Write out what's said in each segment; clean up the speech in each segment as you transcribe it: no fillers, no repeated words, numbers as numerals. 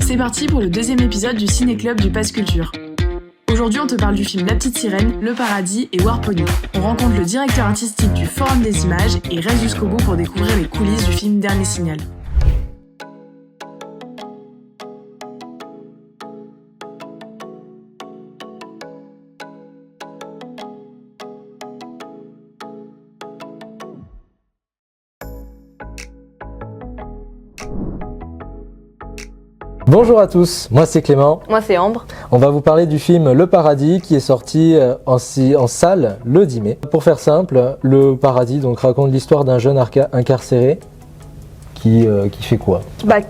C'est parti pour le deuxième épisode du Ciné-Club du Pass Culture. Aujourd'hui, on te parle du film La Petite Sirène, Le Paradis et Warpony. On rencontre le directeur artistique du Forum des Images et reste jusqu'au bout pour découvrir les coulisses du film Dernier Signal. Bonjour à tous, moi c'est Clément. Moi c'est Ambre. On va vous parler du film Le Paradis qui est sorti en salle le 10 mai. Pour faire simple, Le Paradis donc, raconte l'histoire d'un jeune incarcéré qui fait quoi ?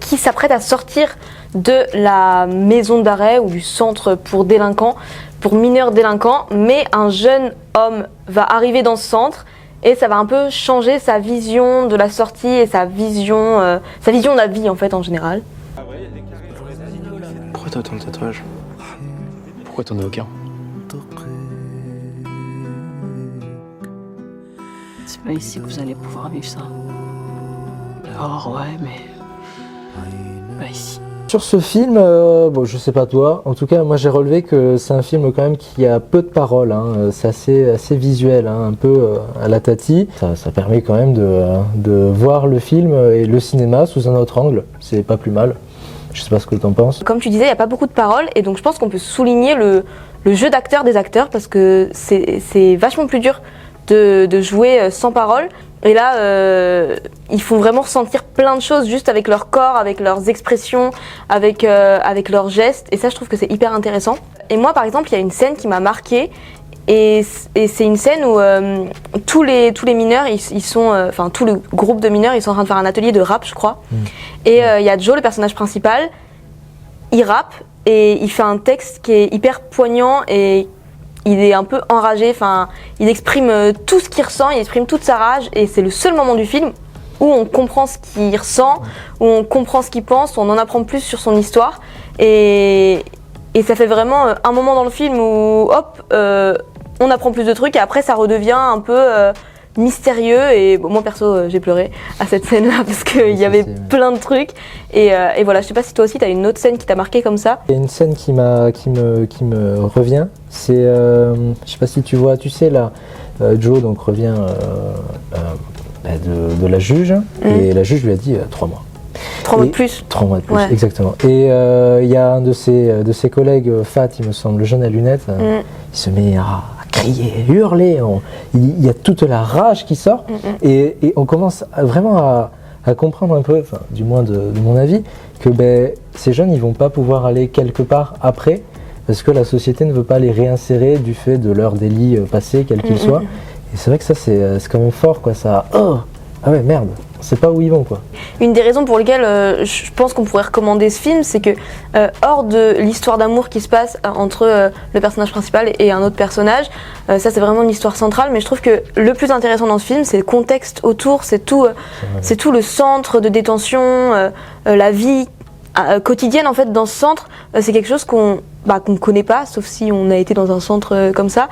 Qui s'apprête à sortir de la maison d'arrêt ou du centre pour délinquants, pour mineurs délinquants, mais un jeune homme va arriver dans ce centre et ça va un peu changer sa vision de la sortie et sa vision de la vie en fait en général. Pourquoi t'as autant de tatouages ? Pourquoi t'en as aucun ? C'est pas ici que vous allez pouvoir vivre ça. Alors ouais, mais pas ici. Sur ce film, je sais pas toi, en tout cas moi j'ai relevé que c'est un film quand même qui a peu de paroles, hein. C'est assez visuel, hein, un peu à la Tati. Ça permet quand même de voir le film et le cinéma sous un autre angle, c'est pas plus mal. Je sais pas ce que t'en penses. Comme tu disais, il n'y a pas beaucoup de paroles et donc je pense qu'on peut souligner le jeu d'acteur des acteurs parce que c'est vachement plus dur de jouer sans paroles. Et là, ils font vraiment ressentir plein de choses juste avec leur corps, avec leurs expressions, avec leurs gestes. Et ça, je trouve que c'est hyper intéressant. Et moi, par exemple, il y a une scène qui m'a marquée. Et c'est une scène où tous les mineurs, tout le groupe de mineurs, ils sont en train de faire un atelier de rap, je crois. Et il y a Joe, le personnage principal, il rappe et il fait un texte qui est hyper poignant et il est un peu enragé. Enfin, il exprime tout ce qu'il ressent, il exprime toute sa rage et c'est le seul moment du film où on comprend ce qu'il ressent, où on comprend ce qu'il pense, où on en apprend plus sur son histoire. Et ça fait vraiment un moment dans le film où, on apprend plus de trucs et après ça redevient un peu mystérieux et moi perso j'ai pleuré à cette scène là parce qu'il y avait plein de trucs et voilà, je sais pas si toi aussi t'as une autre scène qui t'a marqué comme ça. Il y a une scène qui me revient, c'est je sais pas si tu vois, tu sais là, Joe donc revient de la juge et la juge lui a dit 3 mois. 3 mois de plus. 3 mois de plus, ouais. Exactement. Et il y a un de ses collègues, Fat, il me semble, le jeune à lunettes, il se met à crier, hurler, il y a toute la rage qui sort et on commence vraiment à comprendre un peu, enfin, du moins de mon avis, que ces jeunes ils vont pas pouvoir aller quelque part après parce que la société ne veut pas les réinsérer du fait de leur délit passé, quel qu'il soit. Et c'est vrai que ça c'est quand même fort, quoi, ça. Oh ah ouais, merde, on sait pas où ils vont, quoi. Une des raisons pour lesquelles je pense qu'on pourrait recommander ce film, c'est que hors de l'histoire d'amour qui se passe entre le personnage principal et un autre personnage, ça c'est vraiment une histoire centrale, mais je trouve que le plus intéressant dans ce film, c'est le contexte autour, c'est tout le centre de détention, la vie quotidienne en fait dans ce centre. C'est quelque chose qu'on connaît pas, sauf si on a été dans un centre comme ça.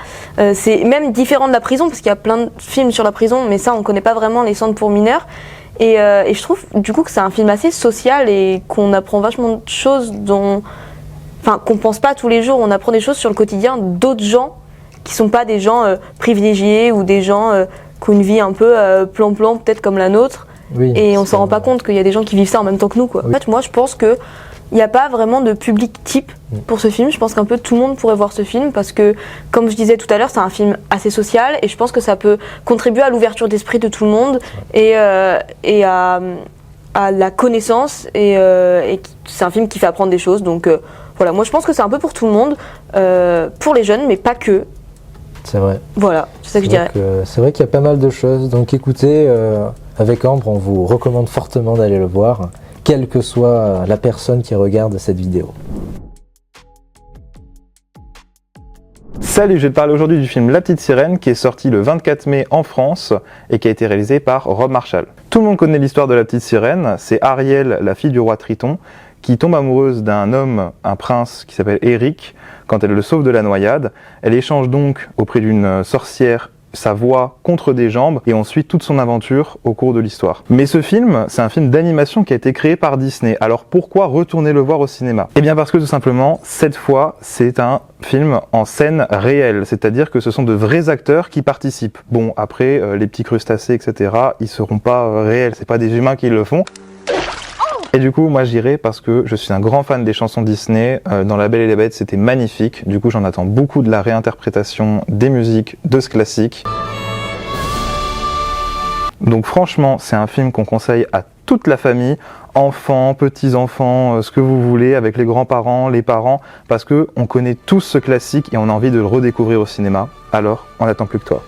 C'est même différent de la prison, parce qu'il y a plein de films sur la prison, mais ça on connaît pas vraiment les centres pour mineurs. Et je trouve du coup que c'est un film assez social et qu'on apprend vachement de choses qu'on pense pas tous les jours. On apprend des choses sur le quotidien d'autres gens qui sont pas des gens privilégiés ou des gens qui ont une vie un peu plan-plan, peut-être comme la nôtre. Oui, et on s'en rend pas compte qu'il y a des gens qui vivent ça en même temps que nous, quoi. Oui. En fait, moi je pense que il n'y a pas vraiment de public type pour ce film. Je pense qu'un peu tout le monde pourrait voir ce film parce que, comme je disais tout à l'heure, c'est un film assez social et je pense que ça peut contribuer à l'ouverture d'esprit de tout le monde et à la connaissance et c'est un film qui fait apprendre des choses. Donc voilà, moi je pense que c'est un peu pour tout le monde, pour les jeunes mais pas que. C'est vrai. Voilà, c'est ça que je dirais. C'est vrai qu'il y a pas mal de choses. Donc écoutez, avec Ambre, on vous recommande fortement d'aller le voir, quelle que soit la personne qui regarde cette vidéo. Salut, je vais te parler aujourd'hui du film La Petite Sirène qui est sorti le 24 mai en France et qui a été réalisé par Rob Marshall. Tout le monde connaît l'histoire de La Petite Sirène, c'est Ariel, la fille du roi Triton, qui tombe amoureuse d'un homme, un prince qui s'appelle Eric, quand elle le sauve de la noyade. Elle échange donc auprès d'une sorcière sa voix contre des jambes et on suit toute son aventure au cours de l'histoire. Mais ce film, c'est un film d'animation qui a été créé par Disney. Alors pourquoi retourner le voir au cinéma? Eh bien parce que tout simplement, cette fois, c'est un film en scène réelle, c'est-à-dire que ce sont de vrais acteurs qui participent. Bon, après, les petits crustacés, etc., ils seront pas réels, c'est pas des humains qui le font. Et du coup, moi j'irai parce que je suis un grand fan des chansons Disney. Dans La Belle et la Bête, c'était magnifique. Du coup, j'en attends beaucoup de la réinterprétation des musiques de ce classique. Donc franchement, c'est un film qu'on conseille à toute la famille, enfants, petits-enfants, ce que vous voulez, avec les grands-parents, les parents, parce que on connaît tous ce classique et on a envie de le redécouvrir au cinéma. Alors, on n'attend plus que toi.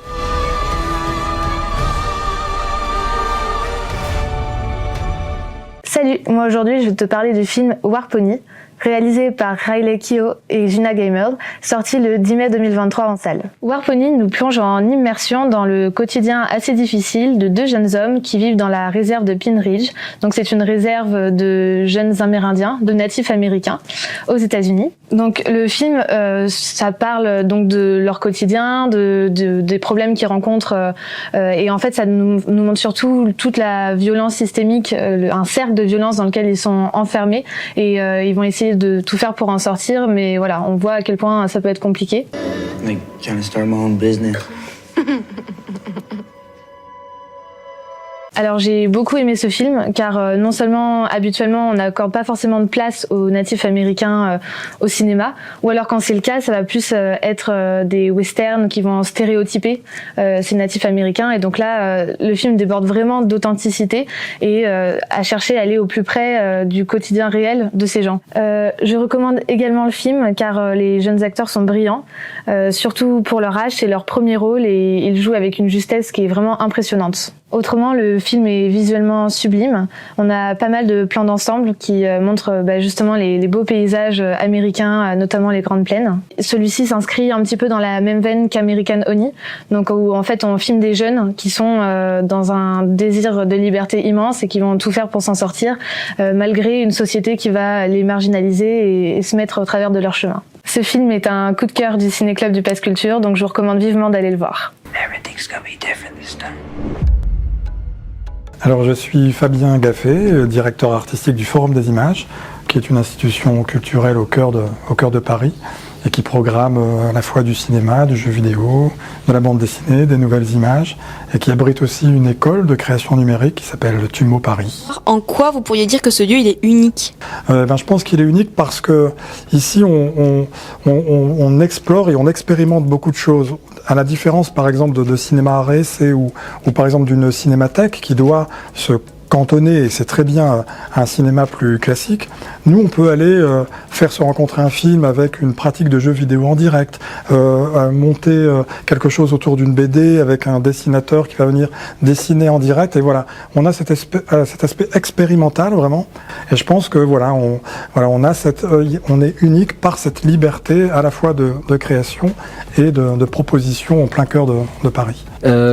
Salut, moi aujourd'hui je vais te parler du film War Pony, réalisé par Riley Keough et Gina Gamer, sorti le 10 mai 2023 en salle. War Pony nous plonge en immersion dans le quotidien assez difficile de deux jeunes hommes qui vivent dans la réserve de Pine Ridge. Donc c'est une réserve de jeunes Amérindiens, de natifs américains aux États-Unis. Donc le film, ça parle donc de leur quotidien, des problèmes qu'ils rencontrent, et en fait ça nous montre surtout toute la violence systémique, un cercle de violence dans lequel ils sont enfermés, et ils vont essayer de tout faire pour en sortir, mais voilà, on voit à quel point ça peut être compliqué. Like trying to start my own business. Alors j'ai beaucoup aimé ce film car non seulement habituellement on n'accorde pas forcément de place aux natifs américains au cinéma, ou alors quand c'est le cas ça va plus être des westerns qui vont stéréotyper ces natifs américains, et donc là le film déborde vraiment d'authenticité et à chercher à aller au plus près du quotidien réel de ces gens. Je recommande également le film car les jeunes acteurs sont brillants, surtout pour leur âge, c'est leur premier rôle et ils jouent avec une justesse qui est vraiment impressionnante. Autrement, le film est visuellement sublime. On a pas mal de plans d'ensemble qui montrent justement les beaux paysages américains, notamment les Grandes Plaines. Celui-ci s'inscrit un petit peu dans la même veine qu'American Honey, donc où en fait on filme des jeunes qui sont dans un désir de liberté immense et qui vont tout faire pour s'en sortir, malgré une société qui va les marginaliser et se mettre au travers de leur chemin. Ce film est un coup de cœur du Ciné-Club du Pass Culture, donc je vous recommande vivement d'aller le voir. Everything's gonna be different this time. Alors je suis Fabien Gaffet, directeur artistique du Forum des Images, qui est une institution culturelle au cœur de Paris et qui programme à la fois du cinéma, du jeu vidéo, de la bande dessinée, des nouvelles images, et qui abrite aussi une école de création numérique qui s'appelle le TUMO Paris. En quoi vous pourriez dire que ce lieu il est unique? Je pense qu'il est unique parce que ici on explore et on expérimente beaucoup de choses. À la différence par exemple de cinéma à essai ou par exemple d'une cinémathèque qui doit se cantonné, et c'est très bien, un cinéma plus classique, nous on peut aller faire se rencontrer un film avec une pratique de jeu vidéo en direct, monter quelque chose autour d'une BD avec un dessinateur qui va venir dessiner en direct, et voilà, on a cet aspect expérimental vraiment, et je pense que voilà, on est unique par cette liberté à la fois de création et de proposition en plein cœur de Paris.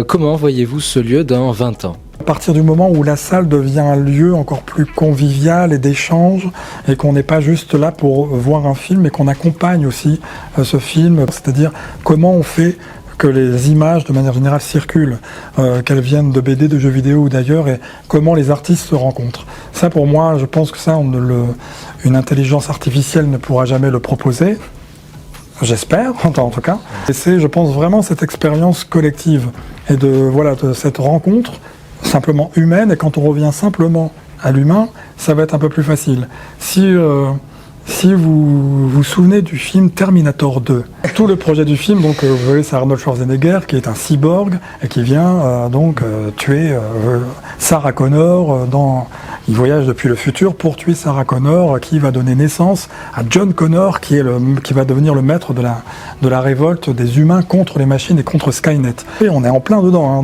Comment voyez-vous ce lieu dans 20 ans ? À partir du moment où la salle devient un lieu encore plus convivial et d'échange, et qu'on n'est pas juste là pour voir un film, mais qu'on accompagne aussi ce film, c'est-à-dire comment on fait que les images de manière générale circulent, qu'elles viennent de BD, de jeux vidéo ou d'ailleurs, et comment les artistes se rencontrent. Ça pour moi, je pense que ça, une intelligence artificielle ne pourra jamais le proposer. J'espère, en tout cas. Et c'est, je pense, vraiment cette expérience collective et de cette rencontre simplement humaine, et quand on revient simplement à l'humain, ça va être un peu plus facile. Si vous vous souvenez du film Terminator 2, tout le projet du film, donc vous voyez, c'est Arnold Schwarzenegger qui est un cyborg et qui vient tuer Sarah Connor il voyage depuis le futur pour tuer Sarah Connor, qui va donner naissance à John Connor, qui va devenir le maître de la révolte des humains contre les machines et contre Skynet. Et on est en plein dedans,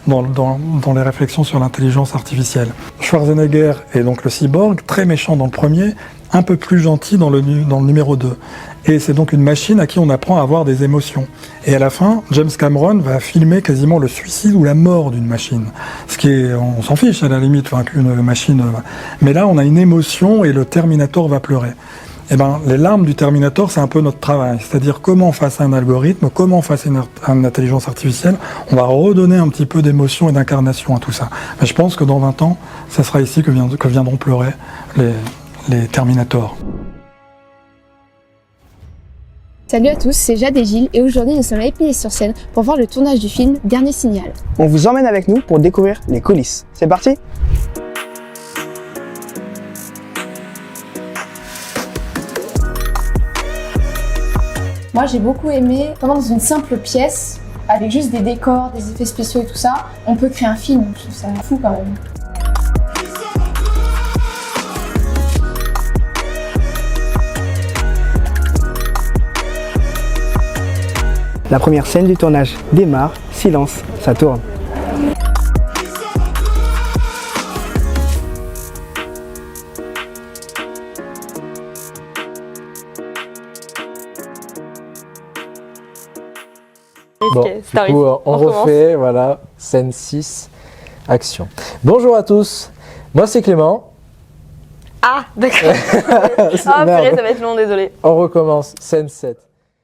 dans les réflexions sur l'intelligence artificielle. Schwarzenegger est donc le cyborg, très méchant dans le premier, un peu plus gentil dans le numéro 2. Et c'est donc une machine à qui on apprend à avoir des émotions. Et à la fin, James Cameron va filmer quasiment le suicide ou la mort d'une machine. Ce qui est, on s'en fiche à la limite, qu'une machine. Mais là, on a une émotion et le Terminator va pleurer. Eh ben, les larmes du Terminator, c'est un peu notre travail. C'est-à-dire comment face à un algorithme, comment face à une intelligence artificielle, on va redonner un petit peu d'émotion et d'incarnation à tout ça. Mais je pense que dans 20 ans, ça sera ici que viendront pleurer les Terminators. Salut à tous, c'est Jade et Gilles et aujourd'hui nous sommes à Épinay-sur-Seine pour voir le tournage du film Dernier Signal. On vous emmène avec nous pour découvrir les coulisses. C'est parti! Moi j'ai beaucoup aimé comment dans une simple pièce, avec juste des décors, des effets spéciaux et tout ça, on peut créer un film. Je trouve ça fou quand même. La première scène du tournage démarre, silence, ça tourne. Bon, du coup, on refait, voilà, scène 6, action. Bonjour à tous, moi c'est Clément. Ah, d'accord. Ah, purée, ça va être long, désolé. On recommence, scène 7.